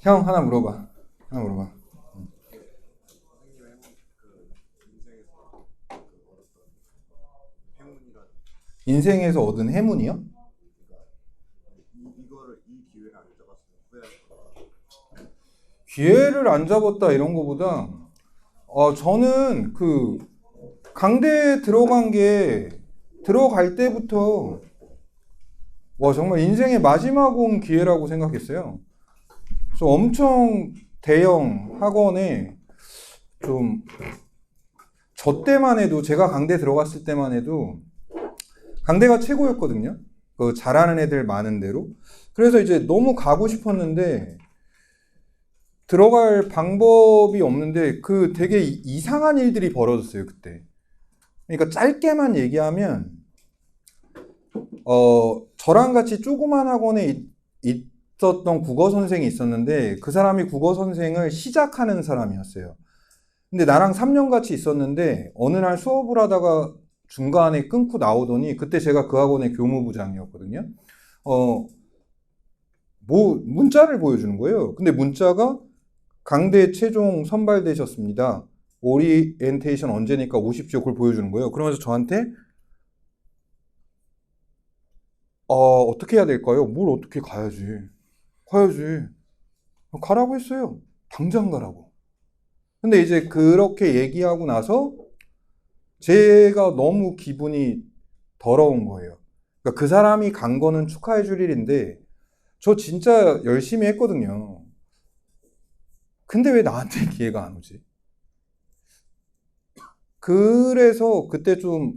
형 하나 물어봐. 하나 물어봐. 인생에서 얻은 행운이요? 기회를 안 잡았다 이런 거보다 저는 그 강대에 들어간 게 들어갈 때부터 와 정말 인생의 마지막 온 기회라고 생각했어요. 그래서 엄청 대형 학원에 좀 저 때만 해도 제가 강대 들어갔을 때만 해도 강대가 최고였거든요. 그 잘하는 애들 많은 데로. 그래서 이제 너무 가고 싶었는데 들어갈 방법이 없는데 그 되게 이상한 일들이 벌어졌어요, 그때. 그러니까 짧게만 얘기하면 저랑 같이 조그만 학원에 있었던 국어 선생이 있었는데 그 사람이 국어 선생을 시작하는 사람이었어요. 근데 나랑 3년 같이 있었는데 어느 날 수업을 하다가 중간에 끊고 나오더니 그때 제가 그 학원의 교무부장이었거든요. 문자를 보여주는 거예요. 근데 문자가 강대 최종 선발되셨습니다. 오리엔테이션 언제니까 오십시오. 그걸 보여주는 거예요. 그러면서 저한테 어떻게 해야 될까요? 뭘 어떻게 가야지. 가라고 했어요. 당장 가라고. 근데 이제 그렇게 얘기하고 나서 제가 너무 기분이 더러운 거예요. 그러니까 그 사람이 간 거는 축하해 줄 일인데 저 진짜 열심히 했거든요. 근데 왜 나한테 기회가 안 오지? 그래서 그때 좀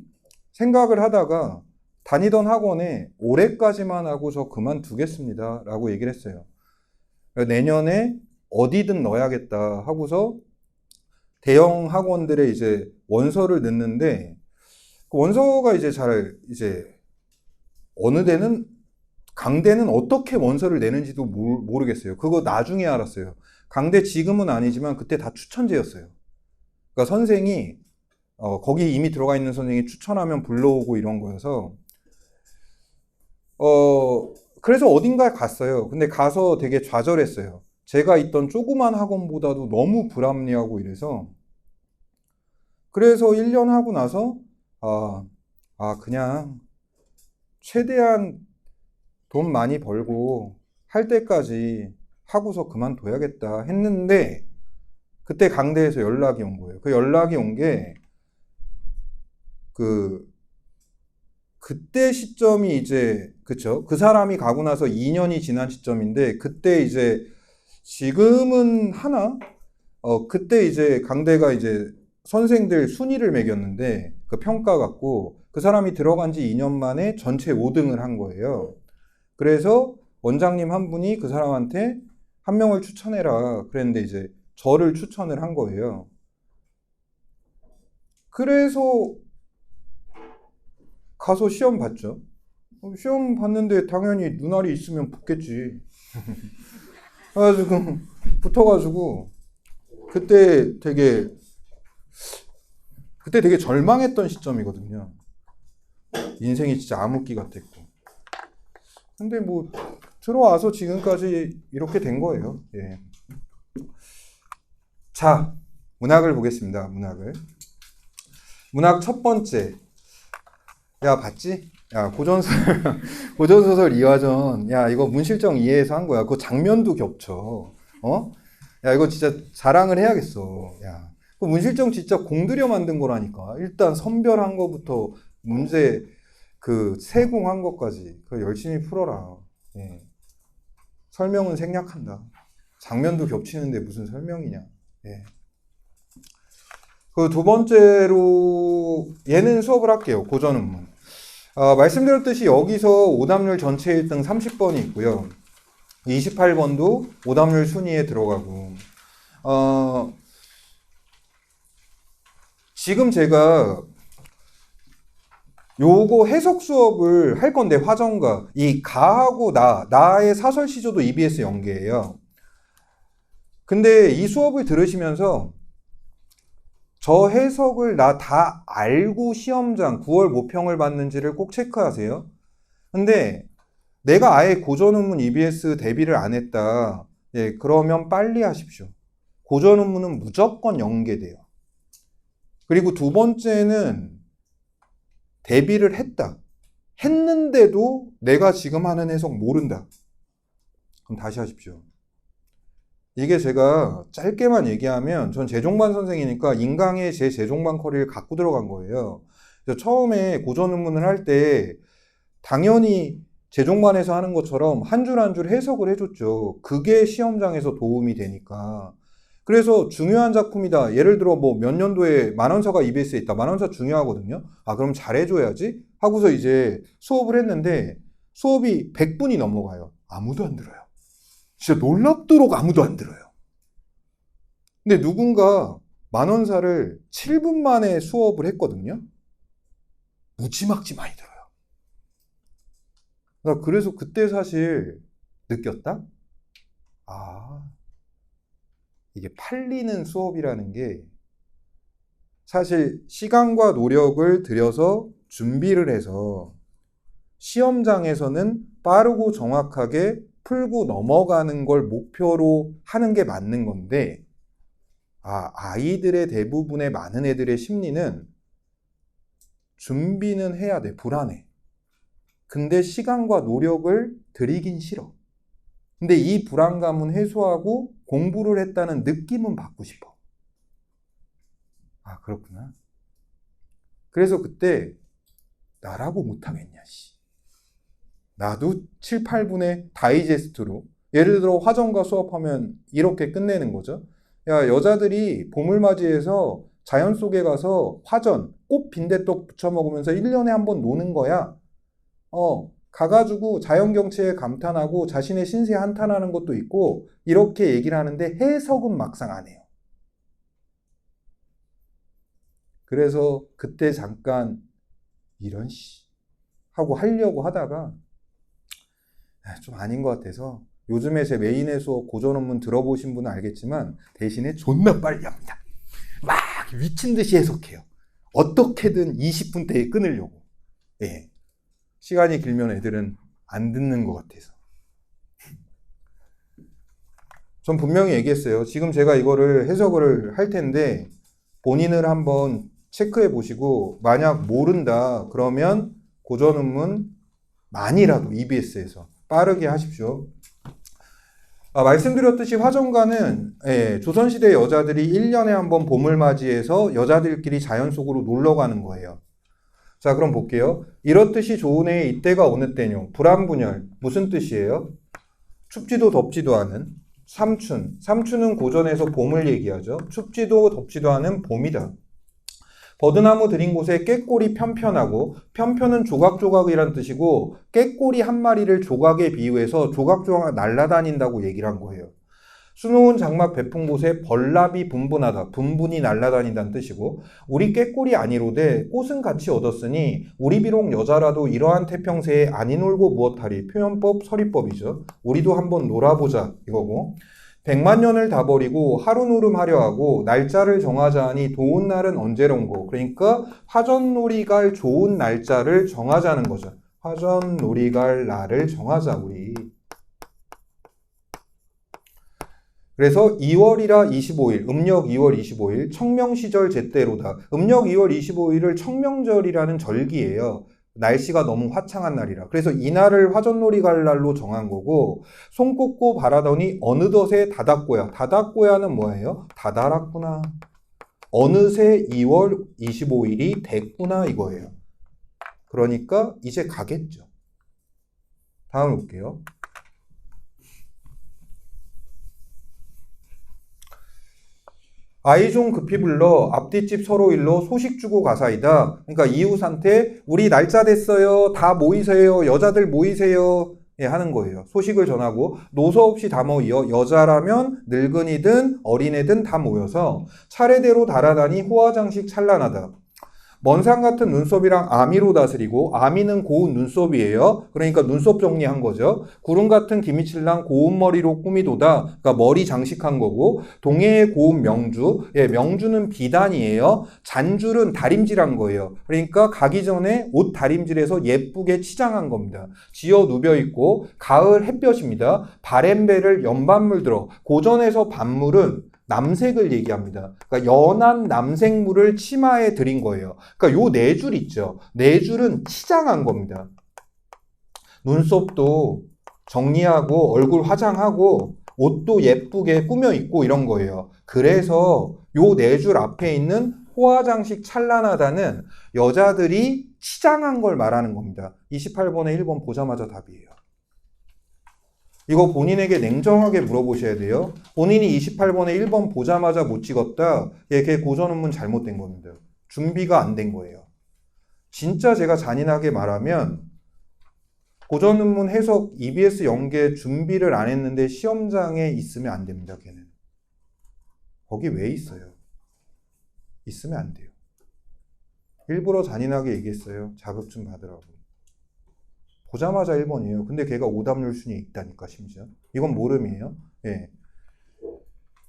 생각을 하다가 다니던 학원에 올해까지만 하고 저 그만두겠습니다 라고 얘기를 했어요. 내년에 어디든 넣어야겠다 하고서 대형 학원들에 이제 원서를 넣는데 그 원서가 이제 어느 데는 강대는 어떻게 원서를 내는지도 모르겠어요. 그거 나중에 알았어요. 강대 지금은 아니지만 그때 다 추천제였어요. 그러니까 선생이 거기 이미 들어가 있는 선생이 추천하면 불러오고 이런 거여서 그래서 어딘가에 갔어요. 근데 가서 되게 좌절했어요. 제가 있던 조그만 학원보다도 너무 불합리하고 이래서 그래서 1년 하고 나서 그냥 최대한 돈 많이 벌고 할 때까지 하고서 그만둬야겠다 했는데 그때 강대에서 연락이 온 거예요. 그 연락이 온 게 그때 시점이 이제 그쵸? 그 사람이 가고 나서 2년이 지난 시점인데 그때 이제 지금은 하나? 그때 이제 강대가 이제 선생들 순위를 매겼는데 그 평가 갖고 그 사람이 들어간 지 2년 만에 전체 5등을 한 거예요. 그래서 원장님 한 분이 그 사람한테 한 명을 추천해라 그랬는데 이제 저를 추천을 한 거예요. 그래서 가서 시험 봤죠. 시험 봤는데 당연히 눈알이 있으면 붙겠지. 그래가지고 붙어가지고 그때 되게 절망했던 시점이거든요. 인생이 진짜 암흑기 같았고. 근데 뭐 들어와서 지금까지 이렇게 된 거예요. 예. 자, 문학을 보겠습니다. 문학 첫 번째. 야, 봤지? 야, 고전소설 이화전. 야, 이거 문실정 이해해서 한 거야. 그거 장면도 겹쳐. 야, 이거 진짜 자랑을 해야겠어. 야, 그 문실정 진짜 공들여 만든 거라니까. 일단 선별한 거부터 문제 세공한 것까지 그 열심히 풀어라. 예. 설명은 생략한다. 장면도 겹치는데 무슨 설명이냐. 예. 그 두 번째로 얘는 수업을 할게요. 고전은문. 말씀드렸듯이 여기서 오답률 전체 1등 30번이 있고요. 28번도 오답률 순위에 들어가고 지금 제가 요거 해석 수업을 할 건데 화정가 이 가하고 나의 사설 시조도 EBS 연계예요. 근데 이 수업을 들으시면서 저 해석을 나 다 알고 시험장 9월 모평을 받는지를 꼭 체크하세요. 근데 내가 아예 고전논문 EBS 대비를 안 했다. 예, 그러면 빨리 하십시오. 고전논문은 무조건 연계돼요. 그리고 두 번째는 대비를 했다. 했는데도 내가 지금 하는 해석 모른다. 그럼 다시 하십시오. 이게 제가 짧게만 얘기하면 전 재종반 선생이니까 인강에 제 재종반 커리를 갖고 들어간 거예요. 그래서 처음에 고전논문을 할 때 당연히 재종반에서 하는 것처럼 한 줄 한 줄 해석을 해줬죠. 그게 시험장에서 도움이 되니까. 그래서 중요한 작품이다. 예를 들어 뭐 몇 년도에 만원서가 EBS에 있다. 만원서 중요하거든요. 아, 그럼 잘해줘야지 하고서 이제 수업을 했는데 수업이 100분이 넘어가요. 아무도 안 들어요. 진짜 놀랍도록 아무도 안 들어요. 근데 누군가 만원사를 7분 만에 수업을 했거든요. 무지막지 많이 들어요. 그래서 그때 사실 느꼈다? 아, 이게 팔리는 수업이라는 게 사실 시간과 노력을 들여서 준비를 해서 시험장에서는 빠르고 정확하게 풀고 넘어가는 걸 목표로 하는 게 맞는 건데, 아이들의 대부분의 많은 애들의 심리는 준비는 해야 돼. 불안해. 근데 시간과 노력을 들이긴 싫어. 근데 이 불안감은 해소하고 공부를 했다는 느낌은 받고 싶어. 아, 그렇구나. 그래서 그때 나라고 못하겠냐, 씨. 나도 7, 8분의 다이제스트로, 예를 들어 화전과 수업하면 이렇게 끝내는 거죠. 야, 여자들이 봄을 맞이해서 자연 속에 가서 화전, 꽃 빈대떡 부쳐 먹으면서 1년에 한 번 노는 거야. 가가지고 자연 경치에 감탄하고 자신의 신세에 한탄하는 것도 있고, 이렇게 얘기를 하는데 해석은 막상 안 해요. 그래서 그때 잠깐 이런 씨 하고 하려고 하다가 좀 아닌 것 같아서, 요즘에 제 메인의 수업 고전논문 들어보신 분은 알겠지만 대신에 존나 빨리 합니다. 막 미친 듯이 해석해요. 어떻게든 20분대에 끊으려고. 예. 시간이 길면 애들은 안 듣는 것 같아서. 전 분명히 얘기했어요. 지금 제가 이거를 해석을 할 텐데 본인을 한번 체크해 보시고, 만약 모른다 그러면 고전논문 많이라도 EBS에서 빠르게 하십시오. 말씀드렸듯이 화전가는 조선시대 여자들이 1년에 한 번 봄을 맞이해서 여자들끼리 자연 속으로 놀러 가는 거예요. 자, 그럼 볼게요. 이렇듯이 좋은 해에 이때가 어느 때뇨. 불안분열. 무슨 뜻이에요? 춥지도 덥지도 않은 삼춘. 삼춘은 고전에서 봄을 얘기하죠. 춥지도 덥지도 않은 봄이다. 버드나무 들인 곳에 꾀꼬리 편편하고, 편편은 조각조각이란 뜻이고, 꾀꼬리 한 마리를 조각에 비유해서 조각조각 날아다닌다고 얘기를 한 거예요. 수놓은 장막 베푼 곳에 벌나비 분분하다. 분분이 날아다닌다는 뜻이고, 우리 꾀꼬리 아니로되 꽃은 같이 얻었으니 우리 비록 여자라도 이러한 태평새에 아니 놀고 무엇하리. 표현법 서리법이죠. 우리도 한번 놀아보자 이거고, 100만 년을 다 버리고 하루노름 하려 하고 날짜를 정하자 하니 좋은 날은 언제론고. 그러니까 화전놀이 갈 좋은 날짜를 정하자는 거죠. 화전놀이 갈 날을 정하자 우리. 그래서 2월이라 25일, 음력 2월 25일, 청명시절 제때로다. 음력 2월 25일을 청명절이라는 절기예요. 날씨가 너무 화창한 날이라. 그래서 이날을 화전놀이 갈 날로 정한 거고, 손 꽂고 바라더니 어느덧에 다닥고야. 다닥고야는 뭐예요? 다다랐구나. 어느새 2월 25일이 됐구나 이거예요. 그러니까 이제 가겠죠. 다음 볼게요. 아이 좀 급히 불러 앞뒷집 서로 일로 소식 주고 가사이다. 그러니까 이웃한테 우리 날짜 됐어요. 다 모이세요. 여자들 모이세요. 예, 하는 거예요. 소식을 전하고 노서 없이 다 모여 여자라면 늙은이든 어린애든 다 모여서 차례대로 달아다니 호화장식 찬란하다. 먼산 같은 눈썹이랑 아미로 다스리고, 아미는 고운 눈썹이에요. 그러니까 눈썹 정리한 거죠. 구름 같은 기미칠랑 고운 머리로 꾸미도다. 그러니까 머리 장식한 거고, 동해의 고운 명주, 예, 명주는 비단이에요. 잔줄은 다림질한 거예요. 그러니까 가기 전에 옷 다림질해서 예쁘게 치장한 겁니다. 지어 누벼 있고, 가을 햇볕입니다. 바램배를 연반물 들어. 고전에서 반물은 남색을 얘기합니다. 그러니까 연한 남색물을 치마에 들인 거예요. 그러니까 요 네 줄 있죠. 네 줄은 치장한 겁니다. 눈썹도 정리하고 얼굴 화장하고 옷도 예쁘게 꾸며 입고 이런 거예요. 그래서 요 네 줄 앞에 있는 호화장식 찬란하다는 여자들이 치장한 걸 말하는 겁니다. 28번에 1번 보자마자 답이에요. 이거 본인에게 냉정하게 물어보셔야 돼요. 본인이 28번에 1번 보자마자 못 찍었다. 예, 걔 고전논문 잘못된 겁니다. 준비가 안 된 거예요. 진짜 제가 잔인하게 말하면 고전논문 해석 EBS 연계 준비를 안 했는데 시험장에 있으면 안 됩니다. 걔는. 거기 왜 있어요? 있으면 안 돼요. 일부러 잔인하게 얘기했어요. 자극 좀 받으라고. 보자마자 1번이에요. 근데 걔가 오답률 순위에 있다니까 심지어. 이건 모름이에요. 예.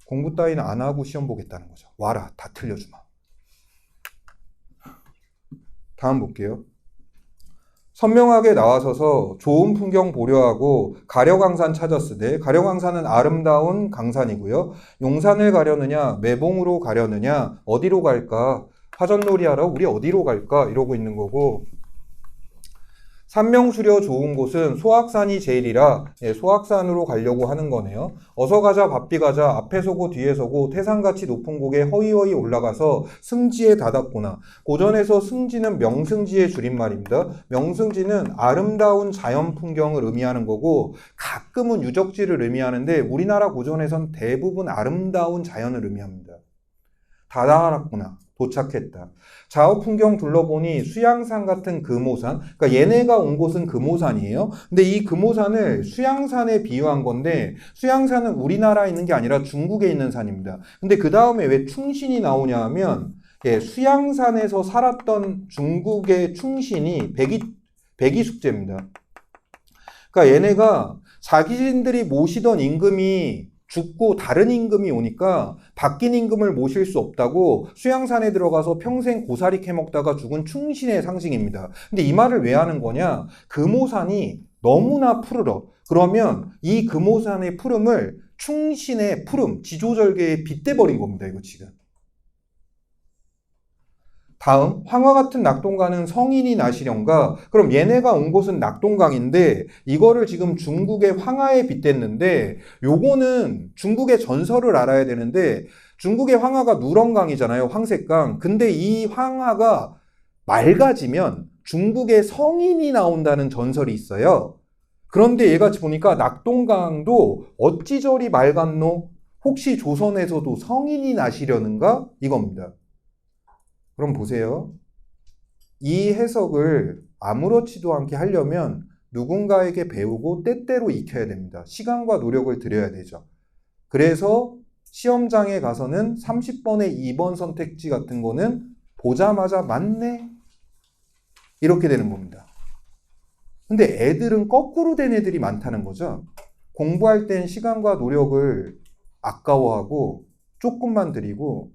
공부 따위는 안 하고 시험 보겠다는 거죠. 와라, 다 틀려주마. 다음 볼게요. 선명하게 나와서서 좋은 풍경 보려 하고 가려강산 찾았으되, 가려강산은 아름다운 강산이고요. 용산을 가려느냐, 매봉으로 가려느냐, 어디로 갈까? 화전놀이 하러 우리 어디로 갈까? 이러고 있는 거고, 산명수려 좋은 곳은 소악산이 제일이라, 예, 소악산으로 가려고 하는 거네요. 어서 가자 바삐 가자, 앞에 서고 뒤에 서고 태산같이 높은 곡에 허이허이 올라가서 승지에 다닥구나. 고전에서 승지는 명승지의 줄임말입니다. 명승지는 아름다운 자연 풍경을 의미하는 거고, 가끔은 유적지를 의미하는데 우리나라 고전에선 대부분 아름다운 자연을 의미합니다. 다다랐구나. 도착했다. 좌우 풍경 둘러보니 수양산 같은 금오산, 그러니까 얘네가 온 곳은 금오산이에요. 근데 이 금오산을 수양산에 비유한 건데, 수양산은 우리나라에 있는 게 아니라 중국에 있는 산입니다. 근데 그 다음에 왜 충신이 나오냐 하면, 예, 수양산에서 살았던 중국의 충신이 백이숙제입니다. 그러니까 얘네가 자기들이 모시던 임금이 죽고 다른 임금이 오니까 바뀐 임금을 모실 수 없다고 수양산에 들어가서 평생 고사리 캐먹다가 죽은 충신의 상징입니다. 근데 이 말을 왜 하는 거냐? 금오산이 너무나 푸르러. 그러면 이 금오산의 푸름을 충신의 푸름, 지조절개에 빗대버린 겁니다. 이거 지금. 다음, 황화 같은 낙동강은 성인이 나시련가? 그럼 얘네가 온 곳은 낙동강인데 이거를 지금 중국의 황하에 빗댔는데, 요거는 중국의 전설을 알아야 되는데, 중국의 황하가 누렁강이잖아요. 황색강. 근데 이 황하가 맑아지면 중국의 성인이 나온다는 전설이 있어요. 그런데 얘가 보니까 낙동강도 어찌 저리 맑았노? 혹시 조선에서도 성인이 나시려는가? 이겁니다. 그럼 보세요. 이 해석을 아무렇지도 않게 하려면 누군가에게 배우고 때때로 익혀야 됩니다. 시간과 노력을 들여야 되죠. 그래서 시험장에 가서는 30번의 2번 선택지 같은 거는 보자마자 맞네? 이렇게 되는 겁니다. 근데 애들은 거꾸로 된 애들이 많다는 거죠. 공부할 땐 시간과 노력을 아까워하고 조금만 들이고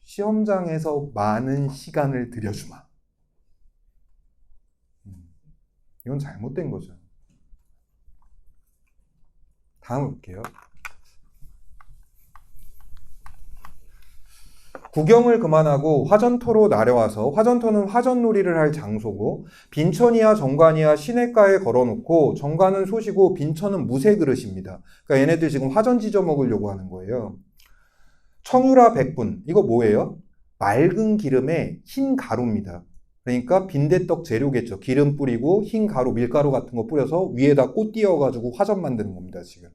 시험장에서 많은 시간을 들여주마. 이건 잘못된 거죠. 다음 볼게요. 구경을 그만하고 화전터로 나려와서, 화전터는 화전놀이를 할 장소고, 빈천이야 정관이야 시냇가에 걸어놓고, 정관은 솥이고 빈천은 무쇠 그릇입니다. 그러니까 얘네들 지금 화전 지져 먹으려고 하는 거예요. 청유라 백분, 이거 뭐예요? 맑은 기름에 흰 가루입니다. 그러니까 빈대떡 재료겠죠. 기름 뿌리고 흰 가루, 밀가루 같은 거 뿌려서 위에다 꽃 띄워가지고 화전 만드는 겁니다. 지금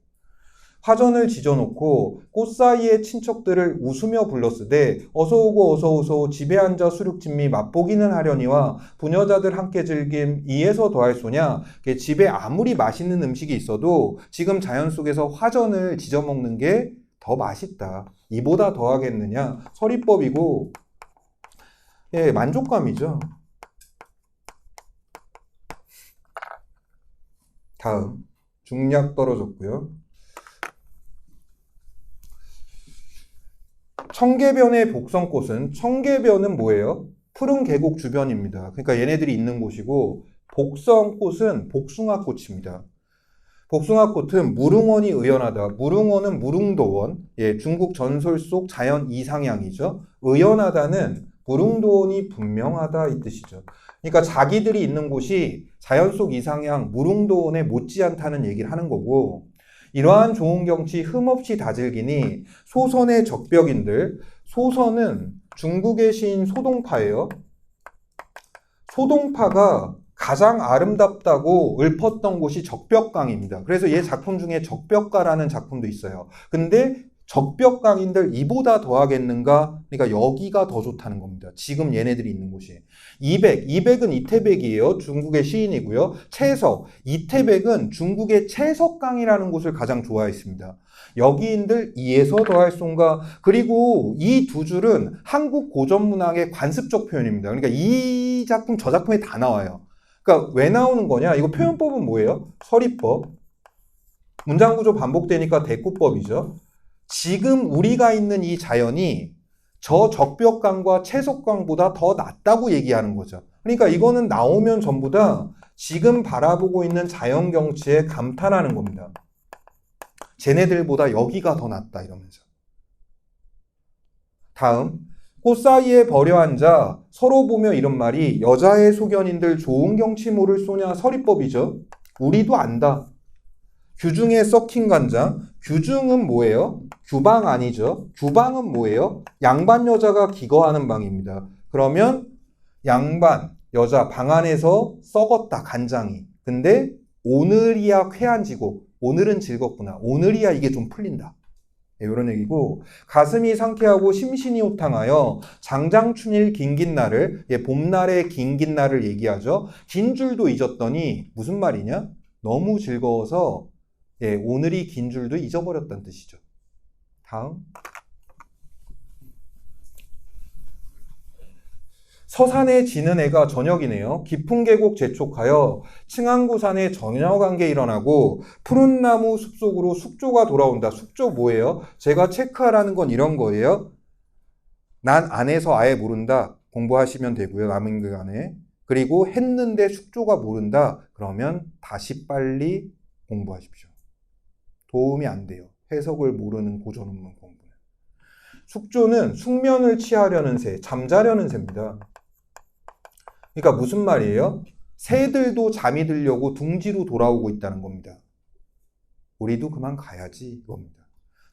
화전을 지져놓고 꽃 사이의 친척들을 웃으며 불렀으되, 어서오고 어서오소 집에 앉아 수륙진미 맛보기는 하려니와 부녀자들 함께 즐김 이에서 더할 소냐. 집에 아무리 맛있는 음식이 있어도 지금 자연 속에서 화전을 지져먹는 게 더 맛있다. 이보다 더 하겠느냐? 서리법이고, 예, 만족감이죠. 다음, 중략 떨어졌고요. 청계변의 복성꽃은, 청계변은 뭐예요? 푸른 계곡 주변입니다. 그러니까 얘네들이 있는 곳이고, 복성꽃은 복숭아꽃입니다. 복숭아꽃은 무릉원이 의연하다. 무릉원은 무릉도원. 예, 중국 전설 속 자연 이상향이죠. 의연하다는 무릉도원이 분명하다 이 뜻이죠. 그러니까 자기들이 있는 곳이 자연 속 이상향 무릉도원에 못지않다는 얘기를 하는 거고, 이러한 좋은 경치 흠없이 다즐기니 소선의 적벽인들, 소선은 중국의 시인 소동파예요. 소동파가 가장 아름답다고 읊었던 곳이 적벽강입니다. 그래서 얘 작품 중에 적벽가라는 작품도 있어요. 근데 적벽강인들 이보다 더 하겠는가? 그러니까 여기가 더 좋다는 겁니다. 지금 얘네들이 있는 곳이. 이백은 이태백이에요. 중국의 시인이고요. 채석, 이태백은 중국의 채석강이라는 곳을 가장 좋아했습니다. 여기인들 이에서 더할 손가. 그리고 이 두 줄은 한국 고전문학의 관습적 표현입니다. 그러니까 이 작품 저 작품에 다 나와요. 그러니까 왜 나오는 거냐? 이거 표현법은 뭐예요? 서리법. 문장 구조 반복되니까 대꾸법이죠. 지금 우리가 있는 이 자연이 저 적벽강과 채석강보다 더 낫다고 얘기하는 거죠. 그러니까 이거는 나오면 전부 다 지금 바라보고 있는 자연 경치에 감탄하는 겁니다. 쟤네들보다 여기가 더 낫다 이러면서. 다음, 꽃 사이에 버려 앉아 서로 보며 이런 말이 여자의 소견인들 좋은 경치 모를 소냐 서리법이죠. 우리도 안다. 규중에 썩힌 간장. 규중은 뭐예요? 규방 아니죠. 규방은 뭐예요? 양반 여자가 기거하는 방입니다. 그러면 양반 여자 방 안에서 썩었다 간장이. 근데 오늘이야 쾌한지고 오늘은 즐겁구나. 오늘이야 이게 좀 풀린다. 이런 얘기고, 가슴이 상쾌하고 심신이 호탕하여 장장춘일 긴긴 날을, 봄날의 긴긴 날을 얘기하죠. 긴 줄도 잊었더니 무슨 말이냐? 너무 즐거워서 오늘이 긴 줄도 잊어버렸다는 뜻이죠. 다음. 서산에 지는 해가 저녁이네요. 깊은 계곡 재촉하여 층안구산에 저녁한게 일어나고 푸른 나무 숲속으로 숙조가 돌아온다. 숙조 뭐예요? 제가 체크하라는 건 이런 거예요. 난 안에서 아예 모른다. 공부하시면 되고요. 남은 기간에. 그리고 했는데 숙조가 모른다. 그러면 다시 빨리 공부하십시오. 도움이 안 돼요. 해석을 모르는 고전 논문 공부는. 숙조는 숙면을 취하려는 새, 잠자려는 새입니다. 그러니까 무슨 말이에요? 새들도 잠이 들려고 둥지로 돌아오고 있다는 겁니다. 우리도 그만 가야지 이겁니다.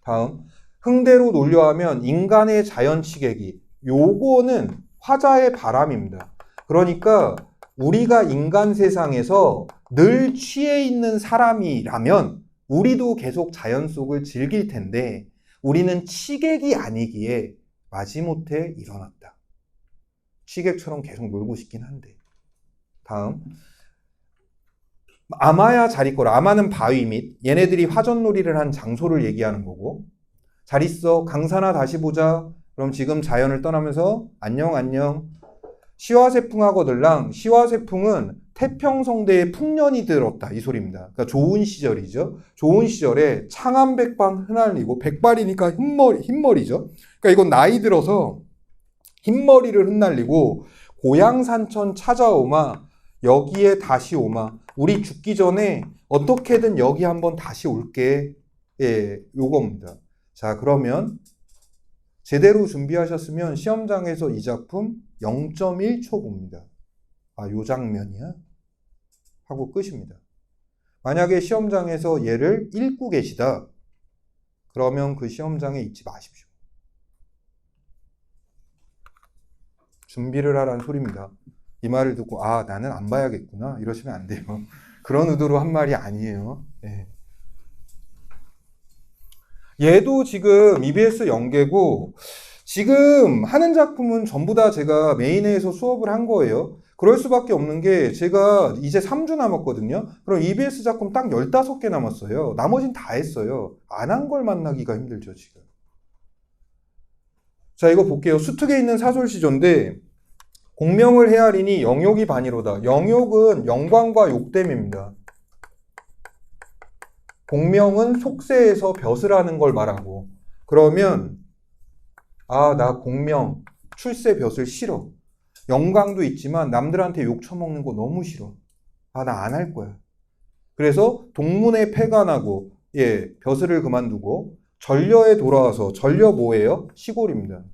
다음, 흥대로 놀려하면 인간의 자연치객이. 요거는 화자의 바람입니다. 그러니까 우리가 인간 세상에서 늘 취해 있는 사람이라면 우리도 계속 자연 속을 즐길 텐데 우리는 치객이 아니기에 마지못해 일어났다. 취객처럼 계속 놀고 싶긴 한데. 다음, 아마야 잘 있거라. 아마는 바위 및 얘네들이 화전놀이를 한 장소를 얘기하는 거고, 잘 있어 강산아 다시 보자. 그럼 지금 자연을 떠나면서 안녕 안녕. 시화세풍하거들랑. 시화세풍은 태평성대에 풍년이 들었다 이 소리입니다. 그러니까 좋은 시절이죠. 좋은 시절에 창암백방 흩날리고, 백발이니까 흰머리죠. 그러니까 이건 나이 들어서 흰머리를 흩날리고 고향산천 찾아오마. 여기에 다시 오마. 우리 죽기 전에 어떻게든 여기 한번 다시 올게. 예, 요겁니다. 자, 그러면 제대로 준비하셨으면 시험장에서 이 작품 0.1초 봅니다. 아, 요 장면이야? 하고 끝입니다. 만약에 시험장에서 얘를 읽고 계시다. 그러면 그 시험장에 있지 마십시오. 준비를 하라는 소리입니다. 이 말을 듣고 아 나는 안 봐야겠구나 이러시면 안 돼요. 그런 의도로 한 말이 아니에요. 네. 얘도 지금 EBS 연계고 지금 하는 작품은 전부 다 제가 메인에서 수업을 한 거예요. 그럴 수밖에 없는 게 제가 이제 3주 남았거든요. 그럼 EBS 작품 딱 15개 남았어요. 나머진 다 했어요. 안 한 걸 만나기가 힘들죠 지금. 자, 이거 볼게요. 수특에 있는 사솔시조인데 공명을 헤아리니 영욕이 반이로다. 영욕은 영광과 욕됨입니다. 공명은 속세에서 벼슬 하는 걸 말하고, 그러면 아, 나 공명, 출세 벼슬 싫어. 영광도 있지만 남들한테 욕 처먹는 거 너무 싫어. 아, 나 안 할 거야. 그래서 동문에 폐관하고, 벼슬을 그만두고 전려에 돌아와서, 전려 뭐예요? 시골입니다.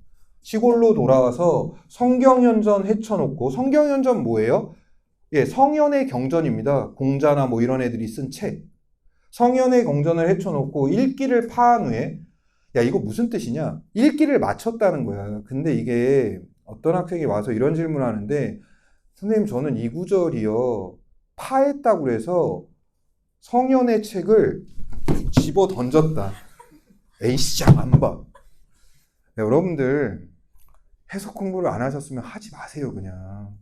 시골로 돌아와서 성경연전 헤쳐놓고, 성경연전 뭐예요? 성현의 경전입니다. 공자나 뭐 이런 애들이 쓴 책. 성현의 경전을 헤쳐놓고 읽기를 파한 후에, 야, 이거 무슨 뜻이냐? 읽기를 마쳤다는 거야. 근데 이게 어떤 학생이 와서 이런 질문을 하는데, 선생님, 저는 이 구절이요, 파했다고 그래서 성현의 책을 집어 던졌다. 에이씨, 안 봐. 네, 여러분들 해석 공부를 안 하셨으면 하지 마세요. 그냥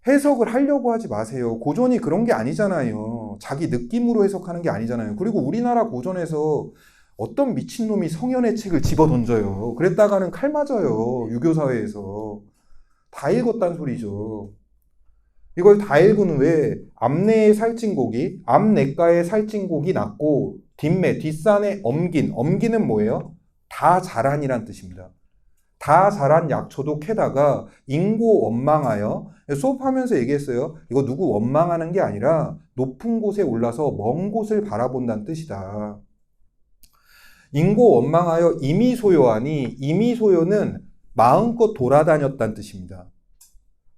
해석을 하려고 하지 마세요. 고전이 그런 게 아니잖아요. 자기 느낌으로 해석하는 게 아니잖아요. 그리고 우리나라 고전에서 어떤 미친놈이 성현의 책을 집어 던져요. 그랬다가는 칼 맞아요. 유교사회에서. 다 읽었단 소리죠. 이걸 다 읽은 후에 앞내의 살찐고기, 앞내가의 살찐고기 낳고 뒷매, 뒷산에 엄기는 뭐예요? 다 자란이란 뜻입니다. 다 자란 약초도 캐다가 인고 원망하여, 수업하면서 얘기했어요. 이거 누구 원망하는 게 아니라 높은 곳에 올라서 먼 곳을 바라본다는 뜻이다. 인고 원망하여 이미소요하니, 이미소요는 마음껏 돌아다녔다는 뜻입니다.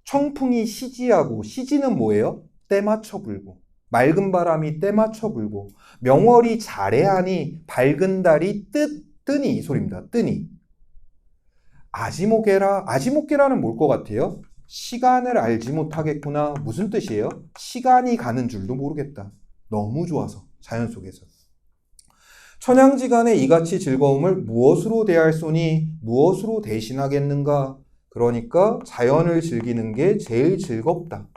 청풍이 시지하고, 시지는 뭐예요? 때맞춰 불고, 맑은 바람이 때맞춰 불고, 명월이 잘해하니 밝은 달이 뜨니, 이 소리입니다. 뜨니. 아지모개라는 뭘 것 같아요? 시간을 알지 못하겠구나. 무슨 뜻이에요? 시간이 가는 줄도 모르겠다. 너무 좋아서, 자연 속에서. 천양지간의 이같이 즐거움을 무엇으로 대할소니 무엇으로 대신하겠는가? 그러니까 자연을 즐기는 게 제일 즐겁다.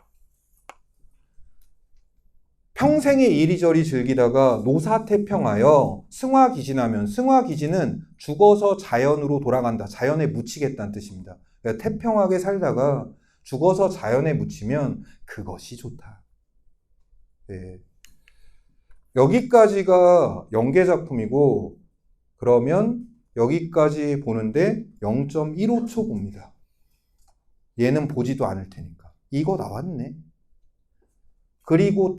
평생에 이리저리 즐기다가 노사태평하여 승화기진하면, 승화기진은 죽어서 자연으로 돌아간다. 자연에 묻히겠다는 뜻입니다. 그러니까 태평하게 살다가 죽어서 자연에 묻히면 그것이 좋다. 네. 여기까지가 연계작품이고, 그러면 여기까지 보는데 0.15초 봅니다. 얘는 보지도 않을 테니까. 이거 나왔네. 그리고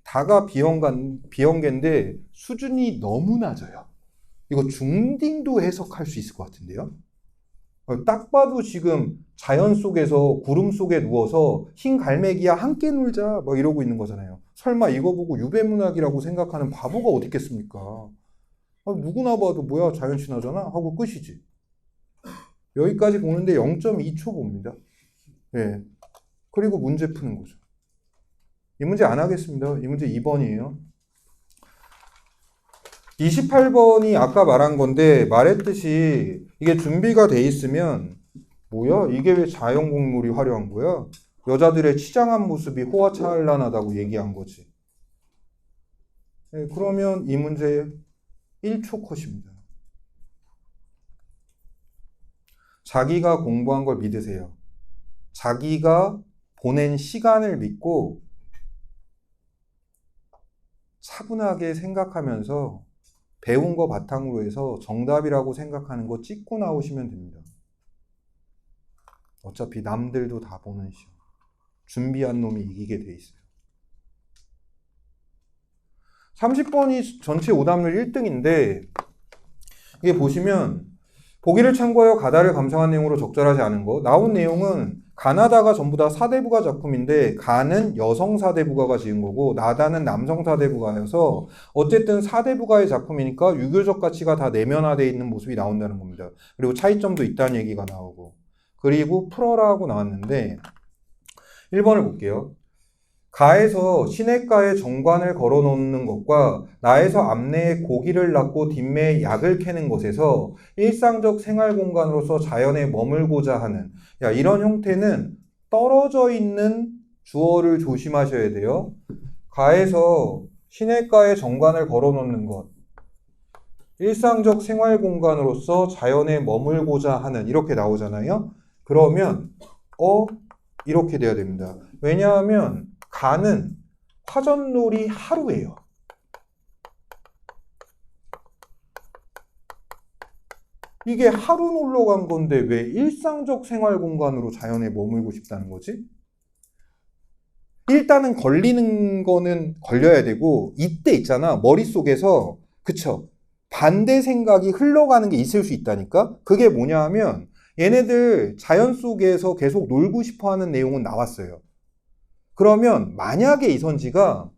다가 비형계인데 수준이 너무 낮아요. 이거 중딩도 해석할 수 있을 것 같은데요. 딱 봐도 지금 자연 속에서 구름 속에 누워서 흰 갈매기야 함께 놀자 막 이러고 있는 거잖아요. 설마 이거 보고 유배문학이라고 생각하는 바보가 어디 있겠습니까? 누구나 봐도 뭐야 자연 친화잖아 하고 끝이지. 여기까지 보는데 0.2초 봅니다. 예. 그리고 문제 푸는 거죠. 이 문제 안 하겠습니다. 이 문제 2번이에요. 28번이 아까 말한 건데, 말했듯이 이게 준비가 돼 있으면 뭐야? 이게 왜 자연곡물이 화려한 거야? 여자들의 치장한 모습이 호화찬란하다고 얘기한 거지. 네, 그러면 이 문제 1초 컷입니다. 자기가 공부한 걸 믿으세요. 자기가 보낸 시간을 믿고 차분하게 생각하면서 배운 거 바탕으로 해서 정답이라고 생각하는 거 찍고 나오시면 됩니다. 어차피 남들도 다 보는 시험. 준비한 놈이 이기게 돼 있어요. 30번이 전체 오답률 1등인데, 이게 보시면 보기를 참고하여 가다를 감상한 내용으로 적절하지 않은 거. 나온 내용은 가나다가 전부 다 사대부가 작품인데, 가는 여성 사대부가가 지은 거고 나다는 남성 사대부가여서 어쨌든 사대부가의 작품이니까 유교적 가치가 다 내면화되어 있는 모습이 나온다는 겁니다. 그리고 차이점도 있다는 얘기가 나오고, 그리고 풀어라 하고 나왔는데 1번을 볼게요. 가에서 시냇가에 정관을 걸어놓는 것과 나에서 앞내에 고기를 낳고 뒷매에 약을 캐는 것에서 일상적 생활 공간으로서 자연에 머물고자 하는, 이런 형태는 떨어져 있는 주어를 조심하셔야 돼요. 가에서 시냇가에 정관을 걸어놓는 것, 일상적 생활 공간으로서 자연에 머물고자 하는, 이렇게 나오잖아요. 그러면 이렇게 돼야 됩니다. 왜냐하면 가는 화전놀이 하루예요. 이게 하루 놀러 간 건데 왜 일상적 생활 공간으로 자연에 머물고 싶다는 거지? 일단은 걸리는 거는 걸려야 되고, 이때 있잖아, 머릿속에서, 그쵸? 반대 생각이 흘러가는 게 있을 수 있다니까? 그게 뭐냐 하면, 얘네들 자연 속에서 계속 놀고 싶어 하는 내용은 나왔어요. 그러면 만약에 이 선지가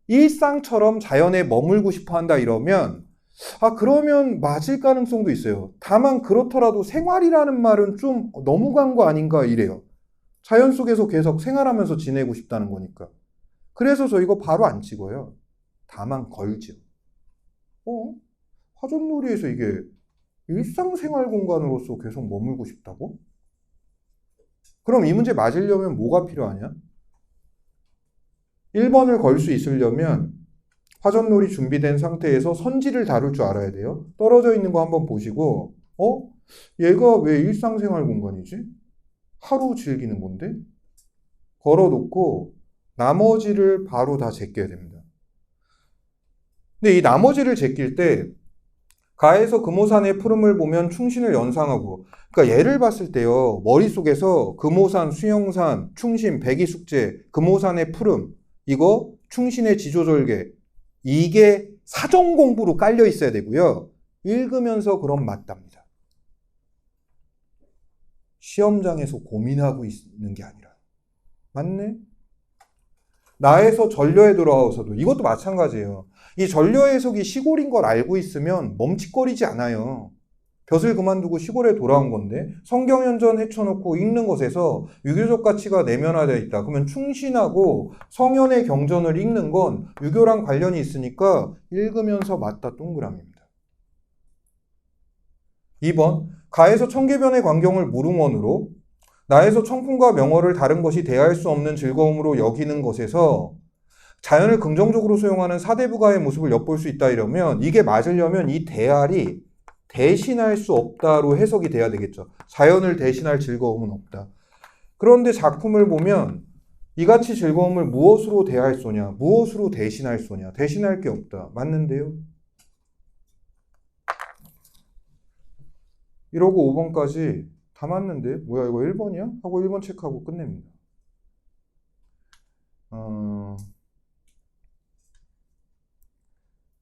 일상처럼 자연에 머물고 싶어 한다 이러면, 그러면 맞을 가능성도 있어요. 다만 그렇더라도 생활이라는 말은 좀 너무 간 거 아닌가 이래요. 자연 속에서 계속 생활하면서 지내고 싶다는 거니까. 그래서 저 이거 바로 안 찍어요. 다만 걸죠. 화전놀이에서 이게 일상생활 공간으로서 계속 머물고 싶다고? 그럼 이 문제 맞으려면 뭐가 필요하냐? 1번을 걸 수 있으려면 화전놀이 준비된 상태에서 선지를 다룰 줄 알아야 돼요. 떨어져 있는 거 한번 보시고, 얘가 왜 일상생활 공간이지? 하루 즐기는 건데? 걸어놓고 나머지를 바로 다 제껴야 됩니다. 근데 이 나머지를 제낄 때 가에서 금오산의 푸름을 보면 충신을 연상하고, 그러니까 예를 봤을 때요, 머릿속에서 금오산, 수영산, 충신, 백이숙제, 금오산의 푸름, 이거 충신의 지조절개, 이게 사전 공부로 깔려 있어야 되고요. 읽으면서 그럼 맞답니다. 시험장에서 고민하고 있는 게 아니라. 맞네? 나에서 전려에 돌아와서도 이것도 마찬가지예요. 이 전려 해석이 시골인 걸 알고 있으면 멈칫거리지 않아요. 벼슬 그만두고 시골에 돌아온 건데 성경연전 헤쳐놓고 읽는 것에서 유교적 가치가 내면화되어 있다. 그러면 충신하고 성현의 경전을 읽는 건 유교랑 관련이 있으니까 읽으면서 맞다 동그라미입니다. 2번 가에서 청계변의 광경을 무릉원으로 나에서 청풍과 명어를 다른 것이 대할 수 없는 즐거움으로 여기는 것에서 자연을 긍정적으로 소용하는 사대부가의 모습을 엿볼 수 있다 이러면 이게 맞으려면 이 대할이 대신할 수 없다로 해석이 돼야 되겠죠. 자연을 대신할 즐거움은 없다. 그런데 작품을 보면 이같이 즐거움을 무엇으로 대할 소냐? 무엇으로 대신할 소냐? 대신할 게 없다. 맞는데요? 이러고 5번까지 다 맞는데 뭐야 이거 1번이야? 하고 1번 체크하고 끝냅니다.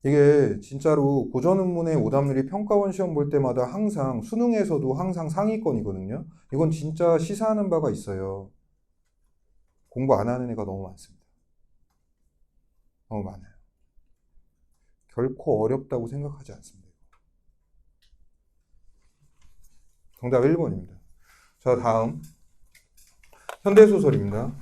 이게 진짜로 고전은문의 오답률이 평가원 시험 볼 때마다 항상 수능에서도 항상 상위권이거든요. 이건 진짜 시사하는 바가 있어요. 공부 안 하는 애가 너무 많습니다. 너무 많아요. 결코 어렵다고 생각하지 않습니다. 정답 1번입니다. 자, 다음 현대소설입니다.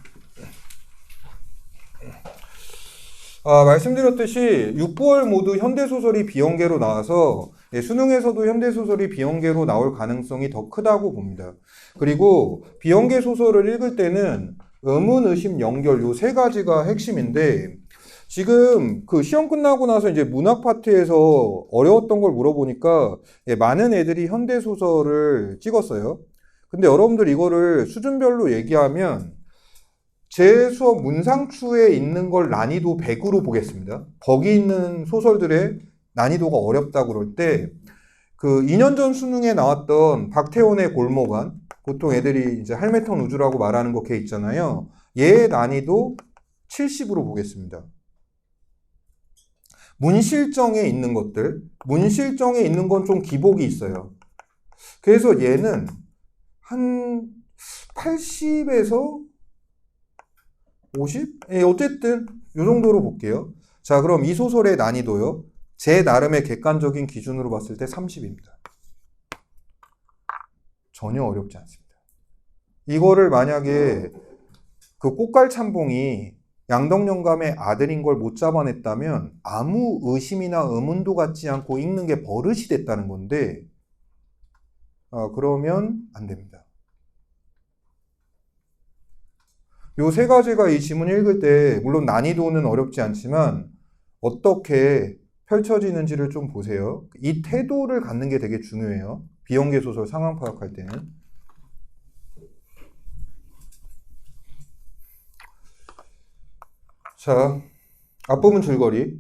말씀드렸듯이 6, 9월 모두 현대소설이 비연계로 나와서 수능에서도 현대소설이 비연계로 나올 가능성이 더 크다고 봅니다. 그리고 비연계 소설을 읽을 때는 의문, 의심, 연결 요 세 가지가 핵심인데 지금 그 시험 끝나고 나서 이제 문학 파트에서 어려웠던 걸 물어보니까 많은 애들이 현대소설을 찍었어요. 근데 여러분들 이거를 수준별로 얘기하면 제 수업 문상추에 있는 걸 난이도 100으로 보겠습니다. 거기 있는 소설들의 난이도가 어렵다고 그럴 때 그 2년 전 수능에 나왔던 박태원의 골목안, 보통 애들이 이제 할메톤 우주라고 말하는 거 걔 있잖아요. 얘의 난이도 70으로 보겠습니다. 문실정에 있는 것들, 문실정에 있는 건 좀 기복이 있어요. 그래서 얘는 한 80에서 50? 어쨌든 이 정도로 볼게요. 자, 그럼 이 소설의 난이도요. 제 나름의 객관적인 기준으로 봤을 때 30입니다. 전혀 어렵지 않습니다. 이거를 만약에 그 꽃갈참봉이 양덕영감의 아들인 걸 못 잡아냈다면 아무 의심이나 의문도 갖지 않고 읽는 게 버릇이 됐다는 건데 그러면 안 됩니다. 요 세 가지가 이 지문 읽을 때 물론 난이도는 어렵지 않지만 어떻게 펼쳐지는지를 좀 보세요. 이 태도를 갖는 게 되게 중요해요. 비연계 소설 상황 파악할 때는. 자, 앞부분 줄거리.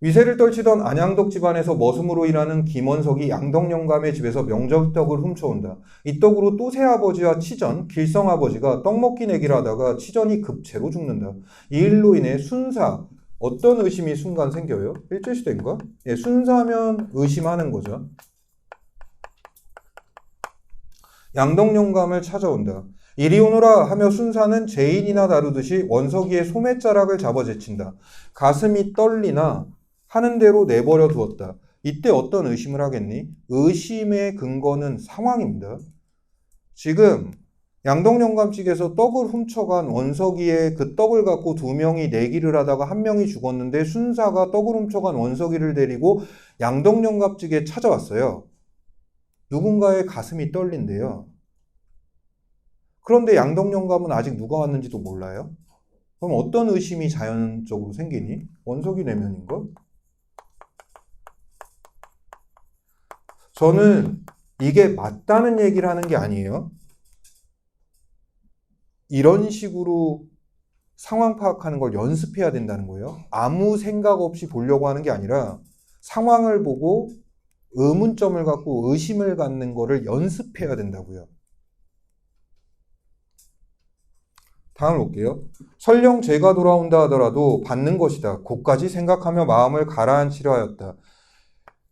위세를 떨치던 안양덕 집안에서 머슴으로 일하는 김원석이 양덕 영감의 집에서 명절떡을 훔쳐온다. 이 떡으로 또 새아버지와 치전, 길성아버지가 떡 먹기 내기를 하다가 치전이 급제로 죽는다. 이 일로 인해 순사, 어떤 의심이 순간 생겨요? 일제시대인가? 예, 순사면 의심하는 거죠. 양덕 영감을 찾아온다. 이리 오너라 하며 순사는 죄인이나 다루듯이 원석이의 소매자락을 잡아제친다. 가슴이 떨리나 하는 대로 내버려 두었다. 이때 어떤 의심을 하겠니? 의심의 근거는 상황입니다. 지금 양덕 영감집에서 떡을 훔쳐간 원석이의 그 떡을 갖고 두 명이 내기를 하다가 한 명이 죽었는데 순사가 떡을 훔쳐간 원석이를 데리고 양덕 영감집에 찾아왔어요. 누군가의 가슴이 떨린대요. 그런데 양덕 영감은 아직 누가 왔는지도 몰라요? 그럼 어떤 의심이 자연적으로 생기니? 원석이 내면인가? 저는 이게 맞다는 얘기를 하는 게 아니에요. 이런 식으로 상황 파악하는 걸 연습해야 된다는 거예요. 아무 생각 없이 보려고 하는 게 아니라 상황을 보고 의문점을 갖고 의심을 갖는 거를 연습해야 된다고요. 다음 볼게요. 설령 죄가 돌아온다 하더라도 받는 것이다. 곧까지 생각하며 마음을 가라앉히려 하였다.